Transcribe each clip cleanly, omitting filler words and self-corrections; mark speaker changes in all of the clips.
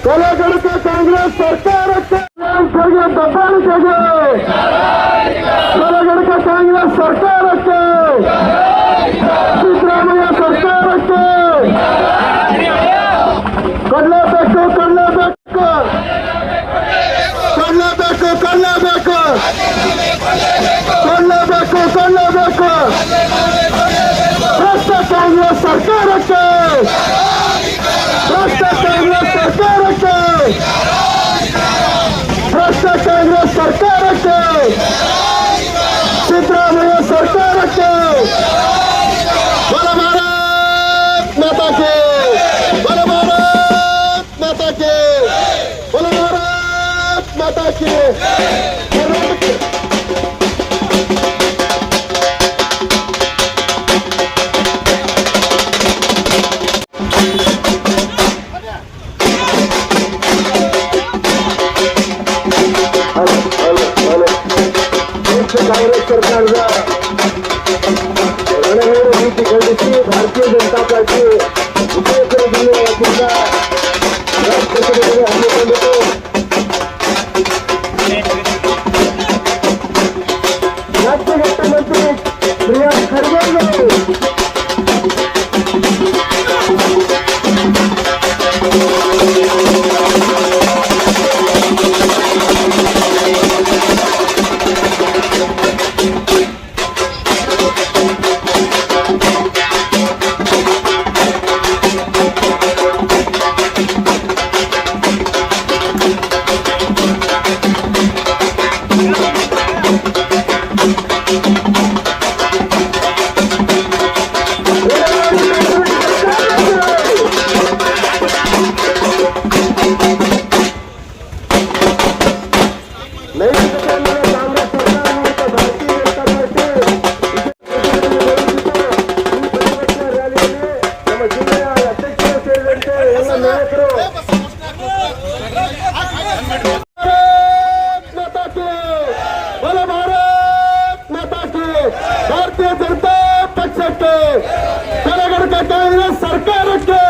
Speaker 1: ಕಲಗಡಕ ಕಾಂಗ್ರೆಸ್ ಸರ್ಕಾರಕ್ಕೆ ದಬ್ಬಾಳಿಕೆಗೆ ಕಲಗಡಕ ಕಾಂಗ್ರೆಸ್ ಸರ್ಕಾರಕ್ಕೆ ಸಿದ್ದರಾಮಯ್ಯ ಸರ್ಕಾರಕ್ಕೆ ಕೊಡಲೇಬೇಕು ಕೊಡಲೇಬೇಕು ಕೊಡಲೇಬೇಕು ಕೊಡಲೇಬೇಕು ಕೊಡಲೇಬೇಕು ಕೊಡಲೇಬೇಕು ಭ್ರಷ್ಟ ಕಾಂಗ್ರೆಸ್ ಸರ್ಕಾರಕ್ಕೆ ಭ್ರಷ್ಟ ಕಾಂಗ್ರೆಸ್ ಸರ್ಕಾರಕ್ಕೆ ಭ್ರಷ್ಟ ಕಾಂಗ್ರೆಸ್ ಸರ್ಕಾರಕ್ಕೆ ಸಿದ್ದರಾಮಯ್ಯ ಸರ್ಕಾರಕ್ಕೆ ಬಲ ಭಾರತ್ ಮಾತಾ ಕಿ ಬಲ ಭಾರತ್ ಮಾತಾ ಕಿ ಬಲ ಭಾರತ್ ಮಾತಾ ಕಿ ಕಾಂಗ್ರೆಸ್ ಸರ್ಕಾರದ ರಣನೀತಿ ನೀತಿ ಖಂಡಿಸಿ ಭಾರತೀಯ ಜನತಾ ಪಾರ್ಟಿ ವಿಜಯಪುರ ಜಿಲ್ಲೆಯ ವತಿಯಿಂದ ಹಮ್ಮಿಕೊಂಡಿತು. ರಾಜ್ಯ ಮುಖ್ಯಮಂತ್ರಿ ಪ್ರಿಯಾಂಕ್ ಖರ್ಗೆ ಅವರು ಭಾರತೀಯ ಜನತಾ ಪಕ್ಷಕ್ಕೆ ಕಲಗಡಕ ಕಾಂಗ್ರೆಸ್ ಸರ್ಕಾರಕ್ಕೆ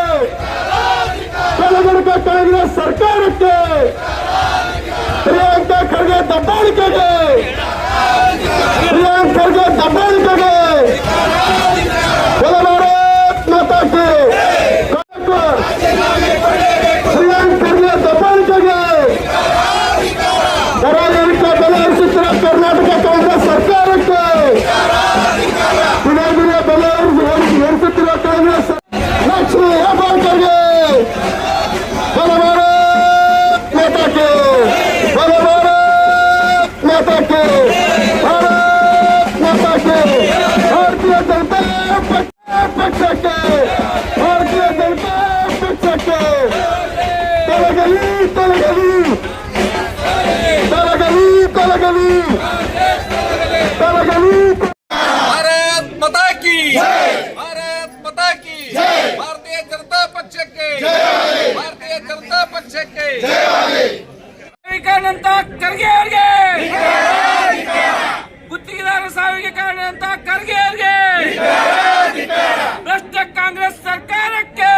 Speaker 1: ಕಲಗಡಕ ಕಾಂಗ್ರೆಸ್ ಸರ್ಕಾರಕ್ಕೆ ಪ್ರಿಯಾಂಕ ಖರ್ಗೆ ದಬ್ಬಾಳಿಕೆಗೆ ಪ್ರಿಯಾಂಕ್ ಖರ್ಗೆ ದಬ್ಬಾಳಿಕೆಗೆ ಬಲ ಭಾರತ್ ಮಾತಾ ಕಿ ಪ್ರಿಯಾಂಕ್ ಖರ್ಗೆ ದಬ್ಬಾಳಿಕೆಗೆ ಕರಾವಳಿಕ ಬೆಲೆ ಏರಿಸುತ್ತಿರುವ ಕರ್ನಾಟಕ ಕಾಂಗ್ರೆಸ್ ಸರ್ಕಾರಕ್ಕೆ ದಿನೇ ದಿನೇ ಬೆಲೆ ಏರಿಸುತ್ತಿರುವ ಕಾಂಗ್ರೆಸ್ ಲಕ್ಷ್ಮಿ ಹೆಬ್ಬಾಳ್ಕರ್ಗೆ ಬಲ ಭಾರತ್ ಮಾತಾ ಕಿ ಬಲ ಭಾರತ್ ಮಾತಾ ಕಿ ಭಾರತ್ ಮಾತಾ ಕಿ ಭಾರತೀಯ ಜನತಾ ಪಕ್ಷಕ್ಕೆ ಭಾರತೀಯ ಜನತಾ ಪಕ್ಷಕ್ಕೆ ತೊಲಗಲಿ ತೊಲಗಲಿ ತೊಲಗಲಿ ತೊಲಗಲಿ ತೊಲಗಲಿ.
Speaker 2: ಭಾರತ್ ಮಾತಾ ಕಿ ಭಾರತ್ ಮಾತಾ ಕಿ ಭಾರತೀಯ ಜನತಾ ಪಕ್ಷಕ್ಕೆ ಭಾರತೀಯ ಜನತಾ ಪಕ್ಷಕ್ಕೆ ಕಾರಣಂತ ಖರ್ಗೆ ಅವರಿಗೆ ಗುತ್ತಿಗೆದಾರ ಸಾವಿಗೆ ಕಾರಣಂತ ಖರ್ಗೆ ಅವರಿಗೆ ಭ್ರಷ್ಟ ಕಾಂಗ್ರೆಸ್ ಸರ್ಕಾರಕ್ಕೆ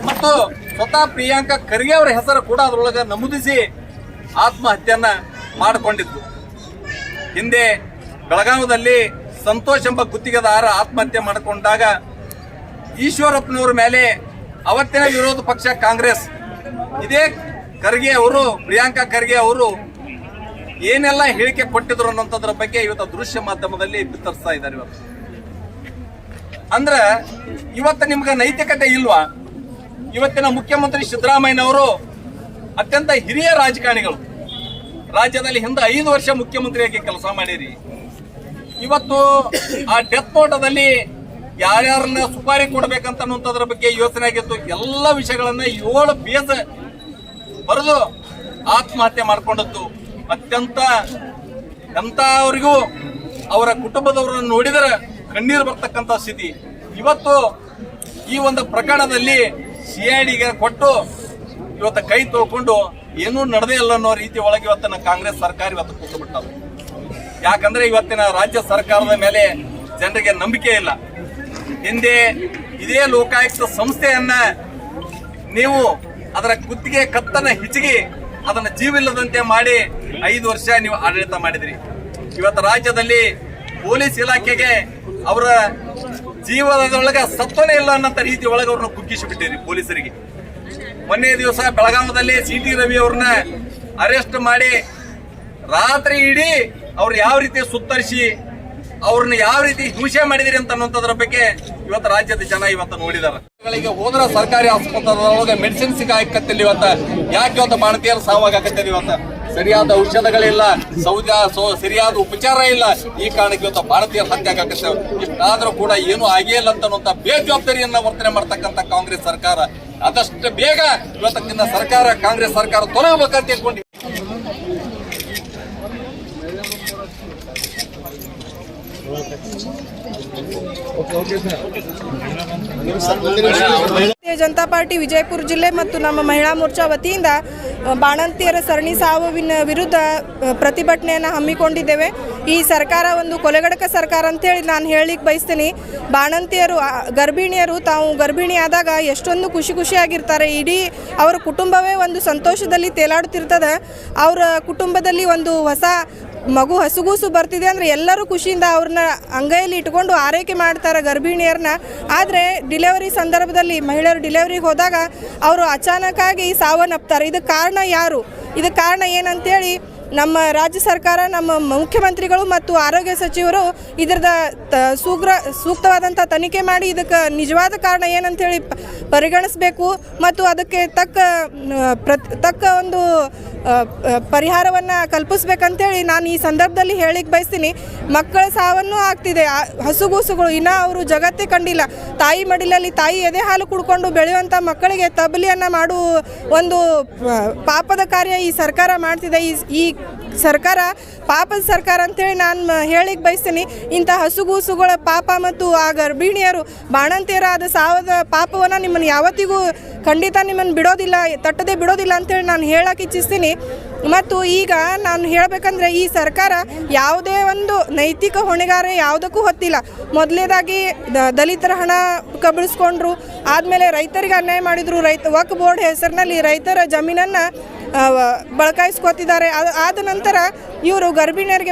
Speaker 2: ಮತ್ತು ಸ್ವತಃ ಪ್ರಿಯಾಂಕ ಖರ್ಗೆ ಅವರ ಹೆಸರು ಕೂಡ ಅದರೊಳಗೆ ನಮೂದಿಸಿ ಆತ್ಮಹತ್ಯೆಯನ್ನ ಮಾಡಿಕೊಂಡಿದ್ದು. ಹಿಂದೆ ಬೆಳಗಾವದಲ್ಲಿ ಸಂತೋಷ್ ಎಂಬ ಗುತ್ತಿಗೆದಾರ ಆತ್ಮಹತ್ಯೆ ಮಾಡಿಕೊಂಡಾಗ ಈಶ್ವರಪ್ಪನವರ ಮೇಲೆ ಅವತ್ತಿನ ವಿರೋಧ ಪಕ್ಷ ಕಾಂಗ್ರೆಸ್ ಇದೇ ಖರ್ಗೆ ಅವರು ಪ್ರಿಯಾಂಕ ಖರ್ಗೆ ಅವರು ಏನೆಲ್ಲ ಹೇಳಿಕೆ ಕೊಟ್ಟಿದ್ರು ಅನ್ನೋದ್ರ ಬಗ್ಗೆ ಇವತ್ತು ದೃಶ್ಯ ಮಾಧ್ಯಮದಲ್ಲಿ ಬಿತ್ತರಿಸ್ತಾ ಇದ್ದಾರೆ. ಅಂದ್ರೆ ಇವತ್ತು ನಿಮ್ಗೆ ನೈತಿಕತೆ ಇಲ್ವಾ? ಇವತ್ತಿನ ಮುಖ್ಯಮಂತ್ರಿ ಸಿದ್ದರಾಮಯ್ಯನವರು ಅತ್ಯಂತ ಹಿರಿಯ ರಾಜಕಾರಣಿಗಳು, ರಾಜ್ಯದಲ್ಲಿ ಹಿಂದೆ 5 ವರ್ಷ ಮುಖ್ಯಮಂತ್ರಿಯಾಗಿ ಕೆಲಸ ಮಾಡಿರಿ. ಇವತ್ತು ಆ ಡೆತ್ ನೋಟದಲ್ಲಿ ಯಾರ್ಯಾರನ್ನ ಸುಪಾರಿ ಕೊಡ್ಬೇಕಂತ ಅನ್ನುವಂಥದ್ರ ಬಗ್ಗೆ ಯೋಚನೆ ಆಗಿತ್ತು. ಎಲ್ಲ ವಿಷಯಗಳನ್ನ 7 ಪೇಜ್ ಬರೆದು ಆತ್ಮಹತ್ಯೆ ಮಾಡಿಕೊಂಡದ್ದು ಅತ್ಯಂತ ಎಂತವರಿಗೂ ಅವರ ಕುಟುಂಬದವರನ್ನು ನೋಡಿದರೆ ಕಣ್ಣೀರು ಬರ್ತಕ್ಕಂಥ ಸ್ಥಿತಿ. ಇವತ್ತು ಈ ಒಂದು ಪ್ರಕರಣದಲ್ಲಿ CIDಗೆ ಕೊಟ್ಟು ಇವತ್ತು ಕೈ ತೊಳ್ಕೊಂಡು ಏನೂ ನಡೆದೇ ಇಲ್ಲ ಅನ್ನೋ ರೀತಿ ಒಳಗೆ ಇವತ್ತಿನ ಕಾಂಗ್ರೆಸ್ ಸರ್ಕಾರ ಇವತ್ತು ಕೂತು ಬಿಟ್ಟವು. ಯಾಕಂದ್ರೆ ಇವತ್ತಿನ ರಾಜ್ಯ ಸರ್ಕಾರದ ಮೇಲೆ ಜನರಿಗೆ ನಂಬಿಕೆ ಇಲ್ಲ. ಹಿಂದೆ ಇದೇ ಲೋಕಾಯುಕ್ತ ಸಂಸ್ಥೆಯನ್ನ ನೀವು ಅದರ ಗುತ್ತಿಗೆ ಕತ್ತನ್ನ ಹೆಚ್ಚಿಗೆ ಅದನ್ನ ಜೀವಿಲ್ಲದಂತೆ ಮಾಡಿ 5 ವರ್ಷ ನೀವು ಆಡಳಿತ ಮಾಡಿದ್ರಿ. ಇವತ್ತು ರಾಜ್ಯದಲ್ಲಿ ಪೊಲೀಸ್ ಇಲಾಖೆಗೆ ಅವರ ಜೀವನದೊಳಗೆ ಸತ್ವನೇ ಇಲ್ಲ ಅನ್ನೋ ರೀತಿ ಒಳಗೆ ಅವ್ರನ್ನ ಕುಗ್ಗಿಸಿ ಬಿಟ್ಟಿರಿ ಪೊಲೀಸರಿಗೆ. ಮೊನ್ನೆ ದಿವಸ ಬೆಳಗಾವದಲ್ಲಿ CT ರವಿ ಅವ್ರನ್ನ ಅರೆಸ್ಟ್ ಮಾಡಿ ರಾತ್ರಿ ಇಡೀ ಅವ್ರು ಯಾವ ರೀತಿ ಸುತ್ತರಿಸಿ ಅವ್ರನ್ನ ಯಾವ ರೀತಿ ಹಿಂಸೆ ಮಾಡಿದಿರಿ ಅಂತ ಅನ್ನೋದ್ರ ಬಗ್ಗೆ ಇವತ್ತು ರಾಜ್ಯದ ಜನ ಇವತ್ತು ನೋಡಿದಾರೆ. ಹೋದ್ರ ಸರ್ಕಾರಿ ಆಸ್ಪತ್ರೆಯೊಳಗೆ ಮೆಡಿಸಿನ್ ಸಿಗಾಕತ್ತಿಲ್ಲ. ಇವತ್ತು ಯಾಕೆ ಇವತ್ತು ಬಾಣತಿಯರು ಸಾವಾಗತ್ತಿಲ್ಲ. ಇವತ್ತು ಸರಿಯಾದ ಔಷಧಗಳಿಲ್ಲ, ಸರಿಯಾದ ಉಪಚಾರ ಇಲ್ಲ. ಈ ಕಾರಣಕ್ಕೆ ಇವತ್ತು ಭಾರತೀಯರ ಹತ್ಯೆ ಆಗತ್ತೆ. ಇಷ್ಟಾದ್ರೂ ಕೂಡ ಏನು ಆಗೇ ಇಲ್ಲ ಅಂತ ಬೇಜವಾಬ್ದಾರಿಯನ್ನ ವರ್ತನೆ ಮಾಡ್ತಕ್ಕಂಥ ಕಾಂಗ್ರೆಸ್ ಸರ್ಕಾರ ಆದಷ್ಟು ಬೇಗ ಇವತ್ತಿನ ಸರ್ಕಾರ ಕಾಂಗ್ರೆಸ್ ಸರ್ಕಾರ ತೊಲಗಬೇಕಂತ ತಿಳ್ಕೊಂಡು
Speaker 3: ಭಾರತೀಯ ಜನತಾ ಪಾರ್ಟಿ ವಿಜಯಪುರ ಜಿಲ್ಲೆ ಮತ್ತು ನಮ್ಮ ಮಹಿಳಾ ಮೋರ್ಚಾ ವತಿಯಿಂದ ಬಾಣಂತಿಯರ ಸರಣಿ ಸಾವಿನ ವಿರುದ್ಧ ಪ್ರತಿಭಟನೆಯನ್ನು ಹಮ್ಮಿಕೊಂಡಿದ್ದೇವೆ. ಈ ಸರ್ಕಾರ ಒಂದು ಕೊಲೆಗಡಕ ಸರ್ಕಾರ ಅಂತೇಳಿ ನಾನು ಹೇಳಲಿಕ್ಕೆ ಬಯಸ್ತೀನಿ. ಬಾಣಂತಿಯರು ಗರ್ಭಿಣಿಯರು ತಾವು ಗರ್ಭಿಣಿ ಆದಾಗ ಎಷ್ಟೊಂದು ಖುಷಿಯಾಗಿರ್ತಾರೆ. ಇಡೀ ಅವರ ಕುಟುಂಬವೇ ಒಂದು ಸಂತೋಷದಲ್ಲಿ ತೇಲಾಡುತ್ತಿರ್ತದೆ. ಅವರ ಕುಟುಂಬದಲ್ಲಿ ಒಂದು ಹೊಸ ಮಗು ಹಸುಗೂಸು ಬರ್ತಿದೆ ಅಂದರೆ ಎಲ್ಲರೂ ಖುಷಿಯಿಂದ ಅವ್ರನ್ನ ಅಂಗೈಯಲ್ಲಿ ಇಟ್ಕೊಂಡು ಆರೈಕೆ ಮಾಡ್ತಾರೆ ಗರ್ಭಿಣಿಯರನ್ನ. ಆದರೆ ಡಿಲೆವರಿ ಸಂದರ್ಭದಲ್ಲಿ ಮಹಿಳೆಯರು ಡಿಲೆವರಿಗೆ ಹೋದಾಗ ಅವರು ಅಚಾನಕ್ಕಾಗಿ ಸಾವನ್ನಪ್ತಾರೆ. ಇದಕ್ಕೆ ಕಾರಣ ಯಾರು? ಇದಕ್ಕೆ ಕಾರಣ ಏನಂತೇಳಿ ನಮ್ಮ ರಾಜ್ಯ ಸರ್ಕಾರ, ನಮ್ಮ ಮುಖ್ಯಮಂತ್ರಿಗಳು ಮತ್ತು ಆರೋಗ್ಯ ಸಚಿವರು ಇದರದ ಸೂಕ್ತವಾದಂಥ ತನಿಖೆ ಮಾಡಿ ಇದಕ್ಕೆ ನಿಜವಾದ ಕಾರಣ ಏನಂತೇಳಿ ಪರಿಗಣಿಸಬೇಕು ಮತ್ತು ಅದಕ್ಕೆ ತಕ್ಕ ಒಂದು ಪರಿಹಾರವನ್ನು ಕಲ್ಪಿಸ್ಬೇಕಂತೇಳಿ ನಾನು ಈ ಸಂದರ್ಭದಲ್ಲಿ ಹೇಳಿಕ್ಕೆ ಬಯಸ್ತೀನಿ. ಮಕ್ಕಳ ಸಾವನ್ನು ಆಗ್ತಿದೆ. ಹಸುಗೂಸುಗಳು ಇನ್ನೂ ಅವರು ಜಗತ್ತೇ ಕಂಡಿಲ್ಲ. ತಾಯಿ ಮಡಿಲಲ್ಲಿ ತಾಯಿ ಎದೆ ಹಾಲು ಕುಡ್ಕೊಂಡು ಬೆಳೆಯುವಂಥ ಮಕ್ಕಳಿಗೆ ತಬಲಿಯನ್ನು ಮಾಡುವ ಒಂದು ಪಾಪದ ಕಾರ್ಯ ಈ ಸರ್ಕಾರ ಮಾಡ್ತಿದೆ. ಈ ಸರ್ಕಾರ ಪಾಪದ ಸರ್ಕಾರ ಅಂತೇಳಿ ನಾನು ಹೇಳಿಕ್ಕೆ ಬಯಸ್ತೀನಿ. ಇಂಥ ಹಸುಗೂಸುಗಳ ಪಾಪ ಮತ್ತು ಆ ಗರ್ಭಿಣಿಯರು ಬಾಣಂತಿಯರಾದ ಸಾವದ ಪಾಪವನ್ನು ನಿಮ್ಮನ್ನು ಯಾವತ್ತಿಗೂ ಖಂಡಿತ ನಿಮ್ಮನ್ನು ಬಿಡೋದಿಲ್ಲ, ತಟ್ಟದೆ ಬಿಡೋದಿಲ್ಲ ಅಂತೇಳಿ ನಾನು ಹೇಳಕ್ಕೆ ಇಚ್ಛಿಸ್ತೀನಿ. ಮತ್ತು ಈಗ ನಾನು ಹೇಳಬೇಕಂದ್ರೆ ಈ ಸರ್ಕಾರ ಯಾವುದೇ ಒಂದು ನೈತಿಕ ಹೊಣೆಗಾರ ಯಾವುದಕ್ಕೂ ಹೊತ್ತಿಲ್ಲ. ಮೊದಲನೇದಾಗಿ ದಲಿತರ ಹಣ ಕಬಳಿಸ್ಕೊಂಡ್ರು, ಆದಮೇಲೆ ರೈತರಿಗೆ ಅನ್ಯಾಯ ಮಾಡಿದರು. ವಕ್ಫ್ ಬೋರ್ಡ್ ಹೆಸರಿನಲ್ಲಿ ರೈತರ ಜಮೀನನ್ನು ಬಳಕಾಯಿಸ್ಕೊತಿದ್ದಾರೆ. ಆದ ನಂತರ ಇವರು ಗರ್ಭಿಣಿಯರಿಗೆ